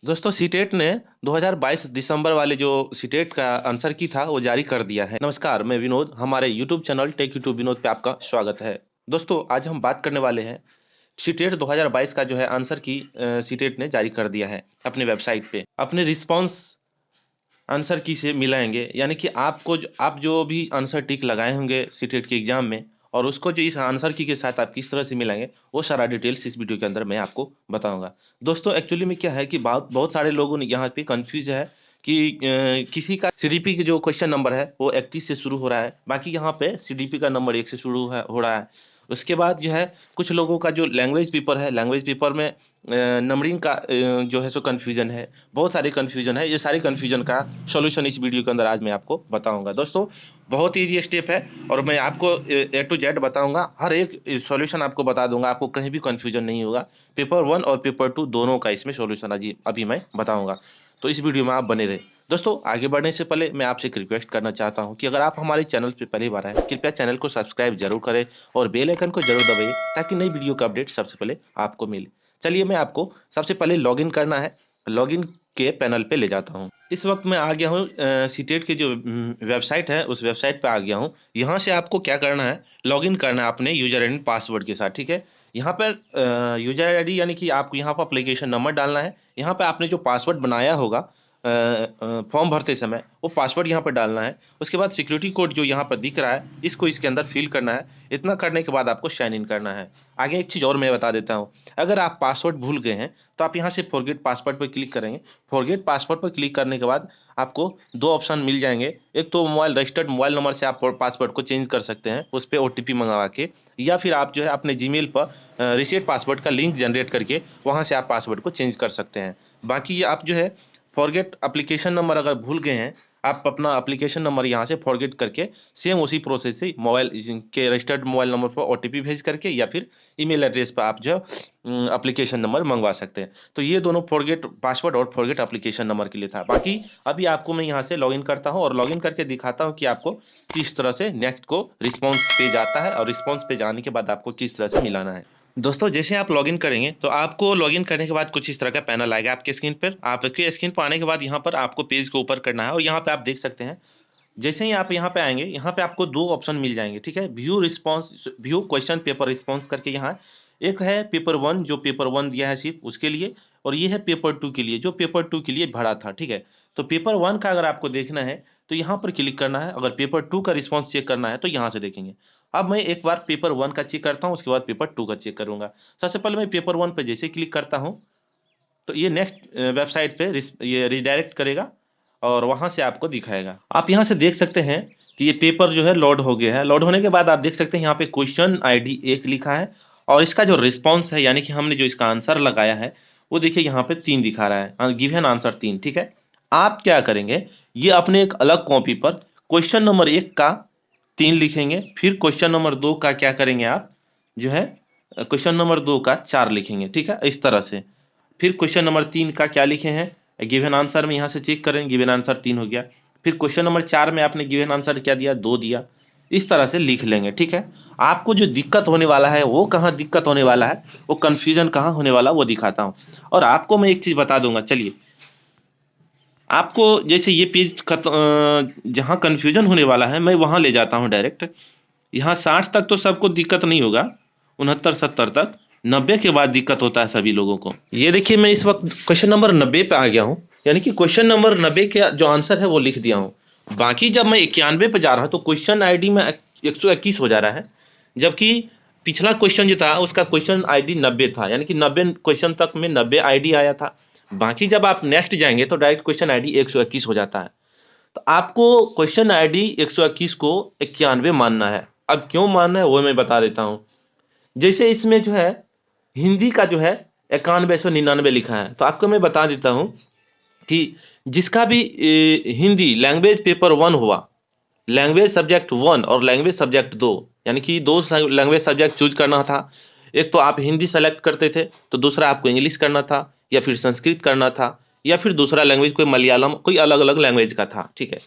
दोस्तों सीटेट ने 2022 दिसंबर वाले जो सीटेट का आंसर की था वो जारी कर दिया है। नमस्कार, मैं विनोद, हमारे YouTube channel take YouTube Vinod पे आपका स्वागत है। दोस्तों आज हम बात करने वाले हैं सीटेट 2022 का जो है आंसर की सीटेट ने जारी कर दिया है अपने वेबसाइट पे। अपने रिस्पांस आंसर की से मिलाएंगे, यानी कि आप जो भी आंसर टिक लगाए होंगे सीटेट के एग्जाम में और उसको जो इस आंसर की के साथ आप किस तरह से मिलाएंगे वो सारा डिटेल्स इस वीडियो के अंदर मैं आपको बताऊंगा। दोस्तों एक्चुअली में क्या है कि बहुत बहुत सारे लोगों ने यहाँ पे कंफ्यूज है कि किसी का सीडीपी के जो क्वेश्चन नंबर है वो 31 से शुरू हो रहा है, बाकी यहाँ पे सीडीपी का नंबर 1 से शुरू हो रहा है। उसके बाद जो है कुछ लोगों का जो लैंग्वेज पेपर है, लैंग्वेज पेपर में नंबरिंग का जो है सो कन्फ्यूजन है, बहुत सारे कन्फ्यूजन है। ये सारे कन्फ्यूजन का सॉल्यूशन इस वीडियो के अंदर आज मैं आपको बताऊंगा। दोस्तों बहुत ईजी स्टेप है और मैं आपको ए टू जेड बताऊंगा, हर एक सॉल्यूशन आपको बता दूंगा, आपको कहीं भी कन्फ्यूजन नहीं होगा। पेपर 1 और पेपर 2 दोनों का इसमें सॉल्यूशन अभी मैं बताऊंगा, तो इस वीडियो में आप बने रहे। दोस्तों आगे बढ़ने से पहले मैं आपसे एक रिक्वेस्ट करना चाहता हूं कि अगर आप हमारे चैनल पर पहली बार आए, कृपया चैनल को सब्सक्राइब जरूर करें और बेल आइकन को जरूर दबाइए ताकि नई वीडियो का अपडेट सबसे पहले आपको मिले। चलिए मैं आपको सबसे पहले लॉगिन करना है, लॉगिन के पैनल पे ले जाता हूँ। इस वक्त मैं आ गया हूँ सीटेट के जो वेबसाइट है उस वेबसाइट पे आ गया हूँ। यहाँ से आपको क्या करना है, लॉगिन करना है अपने यूजर एंड पासवर्ड के साथ, ठीक है। यहाँ पर यूजर आईडी यानी कि आपको यहाँ पर एप्लीकेशन नंबर डालना है। यहाँ पे आपने जो पासवर्ड बनाया होगा फॉर्म भरते समय वो पासवर्ड यहाँ पर डालना है। उसके बाद सिक्योरिटी कोड जो यहाँ पर दिख रहा है इसको इसके अंदर फिल करना है। इतना करने के बाद आपको साइन इन करना है। आगे एक चीज़ और मैं बता देता हूँ, अगर आप पासवर्ड भूल गए हैं तो आप यहाँ से फॉरगेट पासवर्ड पर क्लिक करेंगे। फॉरगेट पासवर्ड पर क्लिक करने के बाद आपको दो ऑप्शन मिल जाएंगे। एक तो रजिस्टर्ड मोबाइल नंबर से आप पासवर्ड को चेंज कर सकते हैं उस पर ओटीपी मंगवा के, या फिर आप जो है अपने जीमेल पर रीसेट पासवर्ड का लिंक जनरेट करके वहाँ से आप पासवर्ड को चेंज कर सकते हैं। बाकी आप जो है फॉरगेट एप्लीकेशन नंबर अगर भूल गए हैं, आप अपना एप्लीकेशन नंबर यहाँ से फॉरगेट करके सेम उसी प्रोसेस से मोबाइल के रजिस्टर्ड मोबाइल नंबर पर ओटीपी भेज करके या फिर ईमेल एड्रेस पर आप जो एप्लीकेशन नंबर मंगवा सकते हैं। तो ये दोनों फॉरगेट पासवर्ड और फॉरगेट एप्लीकेशन नंबर के लिए था। बाकी अभी आपको मैं यहाँ से लॉगिन करता हूँ और लॉगिन करके दिखाता हूँ कि आपको किस तरह से नेक्स्ट को रिस्पॉन्स पेज आता है और रिस्पॉन्स पेज आने के बाद आपको किस तरह से मिलाना है। दोस्तों जैसे आप लॉगिन करेंगे तो आपको लॉगिन करने के बाद कुछ इस तरह का पैनल आएगा आपके स्क्रीन पर। आपके स्क्रीन पर आने के बाद यहाँ पर आपको पेज को ऊपर करना है और यहाँ पे आप देख सकते हैं, जैसे ही आप यहाँ पे आएंगे यहाँ पे आपको दो ऑप्शन मिल जाएंगे, ठीक है। View response, view question paper response करके यहाँ एक है पेपर 1 जो पेपर 1 दिया है सिर्फ उसके लिए, और ये है पेपर 2 के लिए जो पेपर 2 के लिए भरा था, ठीक है। तो पेपर 1 का अगर आपको देखना है तो यहाँ पर क्लिक करना है, अगर पेपर 2 का रिस्पॉन्स चेक करना है तो यहाँ से देखेंगे। अब मैं एक बार पेपर 1 का चेक करता हूँ, उसके बाद पेपर 2 का चेक करूंगा। सबसे पहले मैं पेपर 1 पे जैसे क्लिक करता हूँ तो ये नेक्स्ट वेबसाइट पे ये रिडायरेक्ट करेगा और वहां से आपको दिखाएगा। आप यहाँ से देख सकते हैं कि ये पेपर जो है लोड हो गया है। लोड होने के बाद आप देख सकते हैं यहाँ पे क्वेश्चन आईडी 1 लिखा है और इसका जो रिस्पॉन्स है यानी कि हमने जो इसका आंसर लगाया है वो देखिए यहाँ पे 3 दिखा रहा है, गिवन आंसर 3, ठीक है। आप क्या करेंगे, ये अपने एक अलग कॉपी पर क्वेश्चन नंबर 1 का 3 लिखेंगे, फिर क्वेश्चन नंबर 2 का क्या करेंगे आप जो है क्वेश्चन नंबर 2 का 4 लिखेंगे, ठीक है, इस तरह से। फिर क्वेश्चन नंबर 3 का क्या लिखे हैं गिवन आंसर में यहाँ से चेक करें, गिवन आंसर 3 हो गया। फिर क्वेश्चन नंबर 4 में आपने गिवन आंसर क्या दिया, 2 दिया। इस तरह से लिख लेंगे, ठीक है। आपको जो दिक्कत होने वाला है वो कहाँ दिक्कत होने वाला है, वो कंफ्यूजन कहाँ होने वाला वो दिखाता हूँ। और आपको मैं एक चीज बता दूंगा, चलिए आपको जैसे ये पेज जहाँ कंफ्यूजन होने वाला है मैं वहां ले जाता हूँ डायरेक्ट। यहाँ 60 तक तो सबको दिक्कत नहीं होगा, 69 70 तक, 90 के बाद दिक्कत होता है सभी लोगों को। ये देखिए मैं इस वक्त क्वेश्चन नंबर 90 पे आ गया हूँ, यानी कि क्वेश्चन नंबर 90 के जो आंसर है वो लिख दिया हूँ। बाकी जब मैं 91 पे जा रहा हूँ तो क्वेश्चन आईडी में 121 हो जा रहा है, जबकि पिछला क्वेश्चन जो था उसका क्वेश्चन आईडी 90 था, यानी कि 90 क्वेश्चन तक में 90 आईडी आया था। बाकी जब आप नेक्स्ट जाएंगे तो डायरेक्ट क्वेश्चन आईडी 121 हो जाता है। तो आपको क्वेश्चन आईडी 121 को 91 मानना है। अब क्यों मानना है वो मैं बता देता हूँ। जैसे इसमें जो है हिंदी का जो है 9199 लिखा है, तो आपको मैं बता देता हूँ कि जिसका भी हिंदी लैंग्वेज पेपर 1 हुआ, लैंग्वेज सब्जेक्ट 1 और लैंग्वेज सब्जेक्ट 2, यानी कि दो लैंग्वेज सब्जेक्ट चूज करना था। एक तो आप हिंदी सेलेक्ट करते थे तो दूसरा आपको इंग्लिश करना था या फिर संस्कृत करना था या फिर दूसरा लैंग्वेज कोई मलयालम, कोई अलग अलग लैंग्वेज का था, ठीक है।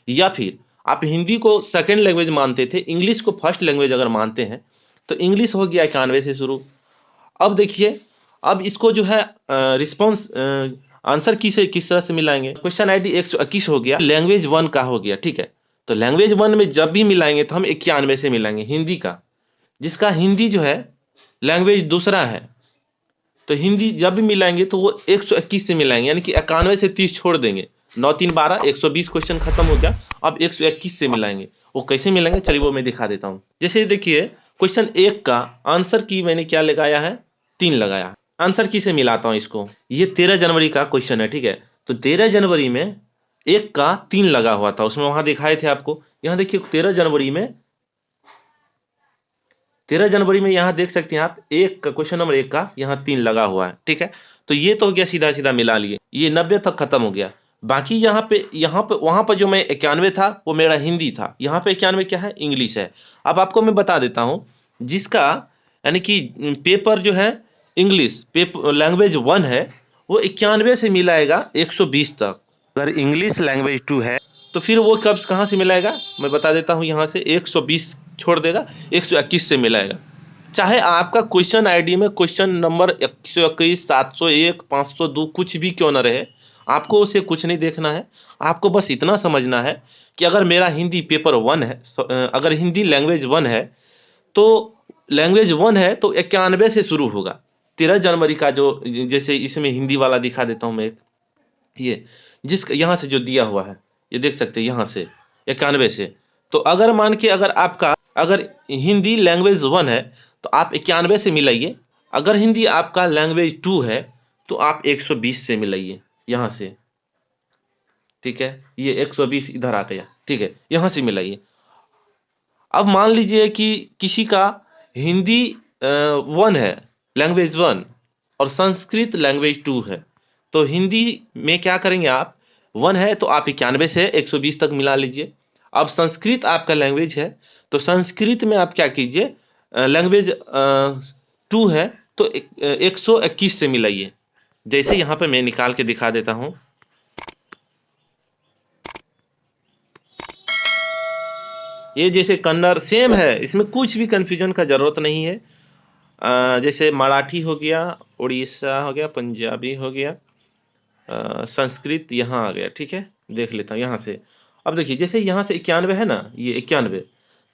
या फिर आप हिंदी को सेकेंड लैंग्वेज मानते थे, इंग्लिश को फर्स्ट लैंग्वेज अगर मानते हैं तो इंग्लिश हो गया 91 से शुरू। अब देखिए, अब इसको जो है रिस्पॉन्स आंसर किस तरह से मिलाएंगे, क्वेश्चन आईडी 121 हो गया, लैंग्वेज 1 का हो गया, ठीक है। तो लैंग्वेज 1 में जब भी मिलाएंगे तो हम 91 से मिलाएंगे हिंदी का, जिसका हिंदी जो है लैंग्वेज दूसरा है, तो हिंदी जब भी मिलाएंगे तो वो 121 से मिलाएंगे, यानी कि 91 से 30 छोड़ देंगे, 9 3 12, 120 क्वेश्चन खत्म हो गया। अब 121 से मिलाएंगे, वो कैसे मिलाएंगे चलिए वो मैं दिखा देता हूँ। जैसे देखिए क्वेश्चन 1 का आंसर की मैंने क्या लगाया है, 3 लगाया। आंसर की से मिलाता हूँ इसको, ये 13 जनवरी का क्वेश्चन है, ठीक है। तो 13 जनवरी में 1 का 3 लगा हुआ था, उसमें वहां दिखाए थे आपको। यहाँ देखिए 13 जनवरी में यहाँ देख सकते हैं आप, 1 का क्वेश्चन नंबर 1 का यहाँ 3 लगा हुआ है, ठीक है। तो ये तो हो गया, सीधा सीधा मिला लिए, ये 90 तक खत्म हो गया। बाकी यहाँ पे वहां पर जो मैं 91 था वो मेरा हिंदी था, यहाँ पे 91 क्या है, इंग्लिश है। अब आपको मैं बता देता हूँ, जिसका यानी कि पेपर जो है इंग्लिश पेपर लैंग्वेज 1 है, वो 91 से मिलाएगा 120 तक। अगर इंग्लिश लैंग्वेज 2 है तो फिर वो कब कहाँ से मिलाएगा, मैं बता देता हूँ। यहाँ से 120 छोड़ देगा, 121 से मिलाएगा। चाहे आपका क्वेश्चन आईडी में क्वेश्चन नंबर 121, 701, 502 कुछ भी क्यों ना रहे, आपको उसे कुछ नहीं देखना है। आपको बस इतना समझना है कि अगर मेरा हिंदी पेपर 1 है, अगर हिंदी लैंग्वेज 1 है तो लैंग्वेज 1 है तो 91 से शुरू होगा। 13 जनवरी का जो, जैसे इसमें हिंदी वाला दिखा देता हूँ मैं, ये जिस यहाँ से जो दिया हुआ है, ये देख सकते हैं यहाँ से 91 से। तो अगर मान के अगर हिंदी लैंग्वेज 1 है तो आप 91 से मिलाइए, अगर हिंदी आपका लैंग्वेज 2 है तो आप 120 से मिलाइए यहाँ से, ठीक है। ये 120 इधर आ गया, ठीक है, यहाँ से मिलाइए। अब मान लीजिए कि किसी का हिंदी 1 है लैंग्वेज 1 और संस्कृत लैंग्वेज 2 है, तो हिंदी में क्या करेंगे आप, 1 है तो आप 91 से 120 तक मिला लीजिए। अब संस्कृत आपका लैंग्वेज है तो संस्कृत में आप क्या कीजिए, लैंग्वेज 2 है तो 121 से मिलाइए। जैसे यहाँ पे मैं निकाल के दिखा देता हूँ, ये जैसे कन्नड़ सेम है, इसमें कुछ भी कंफ्यूजन का जरूरत नहीं है। जैसे मराठी हो गया, उड़ीसा हो गया, पंजाबी हो गया, संस्कृत यहाँ आ गया, ठीक है। देख लेता हूँ यहाँ से। अब देखिए जैसे यहाँ से 91 है ना, ये 91,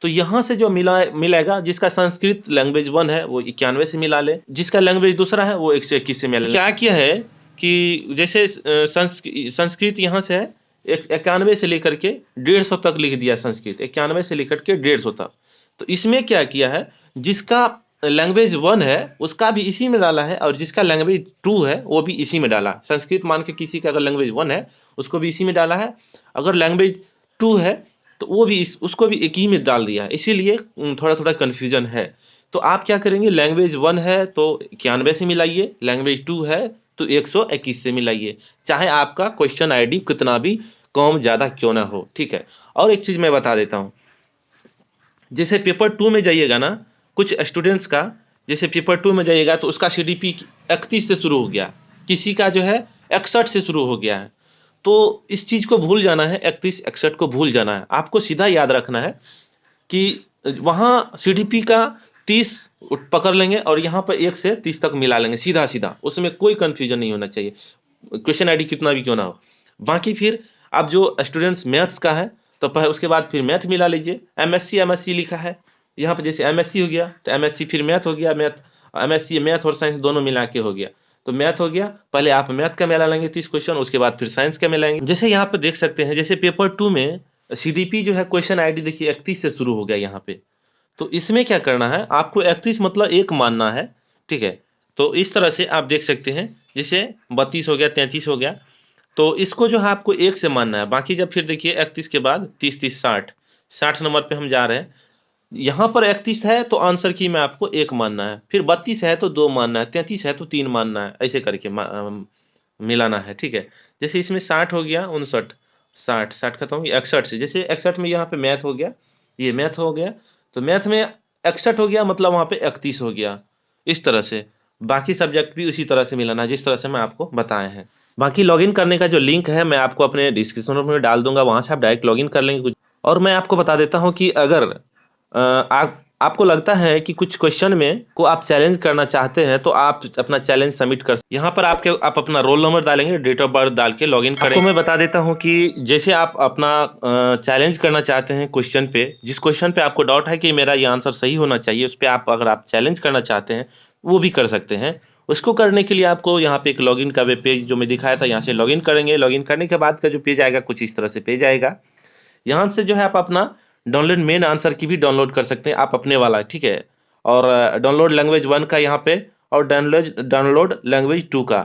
तो यहाँ से जो मिलेगा, जिसका संस्कृत लैंग्वेज 1 है वो 91 से मिला ले, जिसका लैंग्वेज दूसरा है वो 121 से मिला ले। क्या किया है कि जैसे संस्कृत यहाँ से है 91 से लेकर के 150 तक लिख दिया, संस्कृत 91 से लेकर के 150 तक। तो इसमें क्या किया है, जिसका लैंग्वेज 1 है उसका भी इसी में डाला है, और जिसका लैंग्वेज 2 है वो भी इसी में डाला। संस्कृत मान के किसी का अगर लैंग्वेज 1 है उसको भी इसी में डाला है, अगर लैंग्वेज 2 है तो वो भी उसको भी एक ही में डाल दिया है, इसीलिए थोड़ा थोड़ा कन्फ्यूजन है। तो आप क्या करेंगे, लैंग्वेज 1 है तो 91 से मिलाइए, लैंग्वेज 2 है तो 121 से मिलाइए, चाहे आपका क्वेश्चन आईडी कितना भी कम ज्यादा क्यों ना हो, ठीक है। और एक चीज मैं बता देता हूँ, जैसे पेपर 2 में जाइएगा ना, कुछ स्टूडेंट्स का जैसे पेपर 2 में जाइएगा तो उसका सीडीपी 31 से शुरू हो गया, किसी का जो है 61 से शुरू हो गया है। तो इस चीज को भूल जाना है, 31 61 को भूल जाना है। आपको सीधा याद रखना है कि वहां सीडीपी का 30 पकड़ लेंगे और यहाँ पर 1 से 30 तक मिला लेंगे, सीधा सीधा, उसमें कोई कंफ्यूजन नहीं होना चाहिए, क्वेश्चन आईडी कितना भी क्यों ना हो। बाकी फिर आप जो स्टूडेंट्स मैथ्स का है तो उसके बाद फिर मैथ मिला लीजिए, एमएससी लिखा है यहाँ पे, जैसे एमएससी हो गया तो एमएससी फिर मैथ हो गया, एमएससी मैथ और साइंस दोनों मिला के हो गया, तो मैथ हो गया। पहले आप मैथ का मिला लेंगे 30 क्वेश्चन, उसके बाद फिर साइंस का मिलाएंगे। जैसे यहाँ पे देख सकते हैं, जैसे पेपर 2 में सीडीपी जो है क्वेश्चन आईडी देखिए 31 से शुरू हो गया यहाँ पे, तो इसमें क्या करना है, आपको 31 मतलब 1 मानना है, ठीक है। तो इस तरह से आप देख सकते हैं, जैसे 32 हो गया, 33 हो गया, तो इसको जो है आपको 1 से मानना है। बाकी जब फिर देखिए 31 के बाद 30 30 60 नंबर पे हम जा रहे हैं, यहाँ पर 31 है तो आंसर की में आपको 1 मानना है, फिर 32 है तो 2 मानना है, 33 है तो 3 मानना है, ऐसे करके मिलाना है, ठीक है। जैसे इसमें 60 हो गया, 59, 60 खत्म हो गया, 61 से, जैसे 61 में यहाँ पे मैथ हो गया, ये मैथ हो गया, तो मैथ में 61 हो गया मतलब वहाँ पे 31 हो गया, इस तरह से। बाकी सब्जेक्ट भी उसी तरह से मिलाना है जिस तरह से मैं आपको बताए हैं। बाकी लॉगिन करने का जो लिंक है मैं आपको अपने डिस्क्रिप्शन में डाल दूंगा, वहां से आप डायरेक्ट लॉगिन कर लेंगे। और मैं आपको बता देता हूं कि अगर आप आपको लगता है कि कुछ क्वेश्चन में को आप चैलेंज करना चाहते हैं तो आप अपना चैलेंज सबमिट कर यहाँ पर आप अपना रोल नंबर डालेंगे, डेट ऑफ बर्थ डाल के लॉगिन करें। आपको मैं बता देता हूँ कि जैसे आप अपना चैलेंज करना चाहते हैं क्वेश्चन पे, जिस क्वेश्चन पे आपको डाउट है कि मेरा ये आंसर सही होना चाहिए, उस पर अगर आप चैलेंज करना चाहते हैं वो भी कर सकते हैं। उसको करने के लिए आपको यहाँ पे एक लॉगिन का वेब पेज जो मैं दिखाया था, यहाँ से लॉगिन करेंगे। लॉगिन करने के बाद का जो पेज आएगा कुछ इस तरह से पेज आएगा। यहाँ से जो है आप अपना डाउनलोड मेन आंसर की भी डाउनलोड कर सकते हैं, आप अपने वाला, ठीक है। और डाउनलोड लैंग्वेज 1 का यहाँ पे, और डाउनलोड लैंग्वेज 2 का।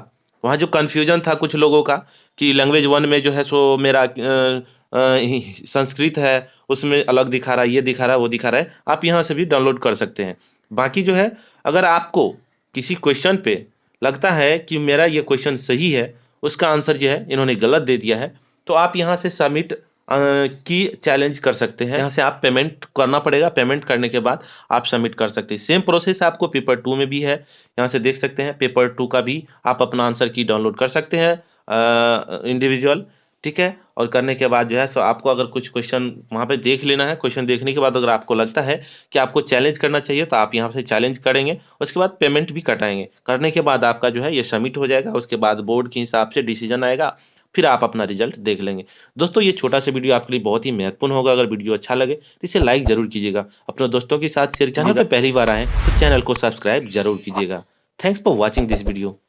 वहाँ जो कन्फ्यूजन था कुछ लोगों का कि लैंग्वेज 1 में जो है सो मेरा संस्कृत है, उसमें अलग दिखा रहा है, ये दिखा रहा है, वो दिखा रहा है। आप यहाँ से भी डाउनलोड कर सकते हैं। बाकी जो है अगर आपको किसी क्वेश्चन पे लगता है कि मेरा ये क्वेश्चन सही है, उसका आंसर जो है इन्होंने गलत दे दिया है, तो आप यहाँ से सबमिट की चैलेंज कर सकते हैं। यहाँ से आप पेमेंट करना पड़ेगा, पेमेंट करने के बाद आप सबमिट कर सकते हैं। सेम प्रोसेस आपको पेपर 2 में भी है, यहाँ से देख सकते हैं। पेपर 2 का भी आप अपना आंसर की डाउनलोड कर सकते हैं इंडिविजुअल, ठीक है। और करने के बाद जो है सो आपको अगर कुछ क्वेश्चन वहाँ पे देख लेना है। क्वेश्चन देखने के बाद अगर आपको लगता है कि आपको चैलेंज करना चाहिए तो आप यहाँ से चैलेंज करेंगे, उसके बाद पेमेंट भी कटाएंगे। करने के बाद आपका जो है ये सबमिट हो जाएगा। उसके बाद बोर्ड के हिसाब से डिसीजन आएगा, फिर आप अपना रिजल्ट देख लेंगे। दोस्तों ये छोटा सा वीडियो आपके लिए बहुत ही महत्वपूर्ण होगा। अगर वीडियो अच्छा लगे तो इसे लाइक जरूर कीजिएगा, अपने दोस्तों के साथ शेयर कीजिएगा। चैनल पे पहली बार आए तो चैनल को सब्सक्राइब जरूर कीजिएगा। Thanks for watching this video.